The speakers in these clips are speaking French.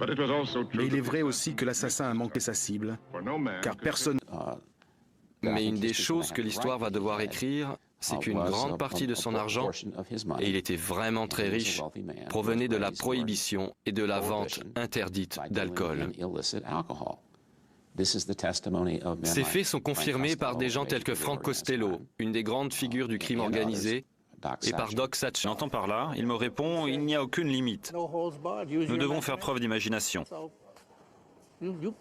Mais il est vrai aussi que l'assassin a manqué sa cible, car personne... Mais une des choses que l'histoire va devoir écrire, c'est qu'une grande partie de son argent, et il était vraiment très riche, provenait de la prohibition et de la vente interdite d'alcool. Ces faits sont confirmés par des gens tels que Frank Costello, une des grandes figures du crime organisé, et par Doc Satcher. J'entends par là, il me répond, il n'y a aucune limite. Nous devons faire preuve d'imagination.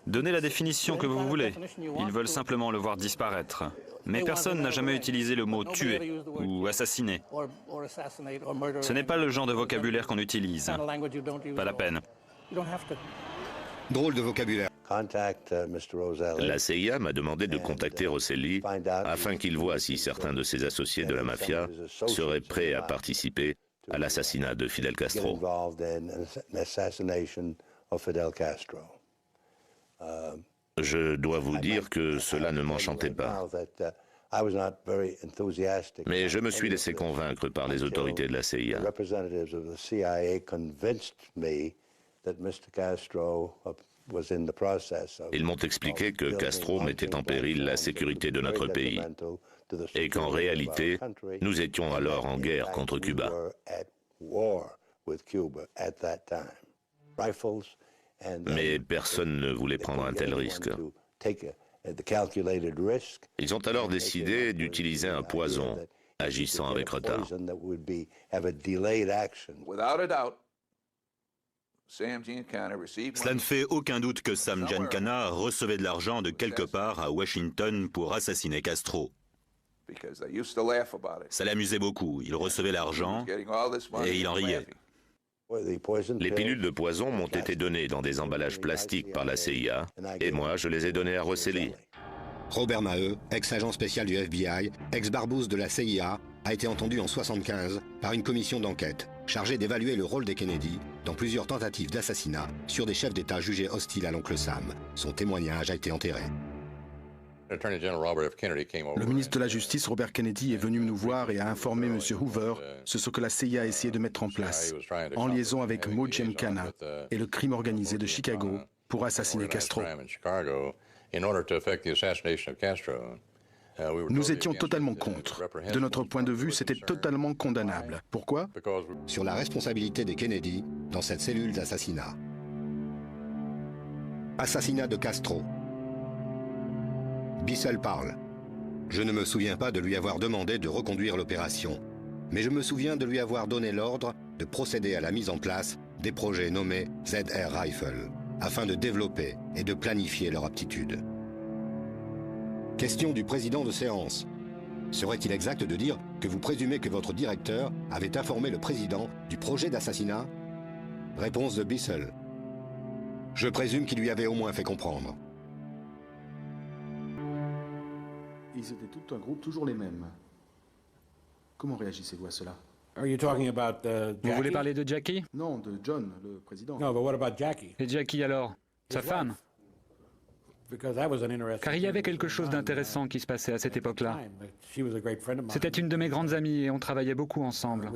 Donnez la définition que vous voulez. Ils veulent simplement le voir disparaître. Mais personne n'a jamais utilisé le mot tuer ou assassiner. Ce n'est pas le genre de vocabulaire qu'on utilise. Pas la peine. Drôle de vocabulaire. La CIA m'a demandé de contacter Rosselli afin qu'il voie si certains de ses associés de la mafia seraient prêts à participer à l'assassinat de Fidel Castro. Je dois vous dire que cela ne m'enchantait pas. Mais je me suis laissé convaincre par les autorités de la CIA. Ils m'ont expliqué que Castro mettait en péril la sécurité de notre pays et qu'en réalité, nous étions alors en guerre contre Cuba. Mais personne ne voulait prendre un tel risque. Ils ont alors décidé d'utiliser un poison, agissant avec retard. Cela ne fait aucun doute que Sam Giancana recevait de l'argent de quelque part à Washington pour assassiner Castro. Ça l'amusait beaucoup, il recevait l'argent et il en riait. Les pilules de poison m'ont été données dans des emballages plastiques par la CIA et moi je les ai données à Rosselli. Robert Maheu, ex-agent spécial du FBI, ex-barbouze de la CIA, a été entendu en 1975 par une commission d'enquête chargée d'évaluer le rôle des Kennedy dans plusieurs tentatives d'assassinat sur des chefs d'État jugés hostiles à l'oncle Sam. Son témoignage a été enterré. Le ministre de la Justice, Robert Kennedy, est venu nous voir et a informé M. Hoover sur ce que la CIA a essayé de mettre en place, en liaison avec Mo Giancana et le crime organisé de Chicago pour assassiner Castro. Nous étions totalement contre. De notre point de vue, c'était totalement condamnable. Pourquoi? Sur la responsabilité des Kennedy dans cette cellule d'assassinat. Assassinat de Castro. Bissell parle. Je ne me souviens pas de lui avoir demandé de reconduire l'opération, mais je me souviens de lui avoir donné l'ordre de procéder à la mise en place des projets nommés ZR Rifle, afin de développer et de planifier leur aptitude. Question du président de séance. Serait-il exact de dire que vous présumez que votre directeur avait informé le président du projet d'assassinat? Réponse de Bissell. Je présume qu'il lui avait au moins fait comprendre. Ils étaient tout un groupe, toujours les mêmes. Comment réagissez-vous à cela? Vous voulez parler de Jackie? Non, de John, le président. Et Jackie alors? Sa femme? Car il y avait quelque chose d'intéressant qui se passait à cette époque-là. C'était une de mes grandes amies et on travaillait beaucoup ensemble.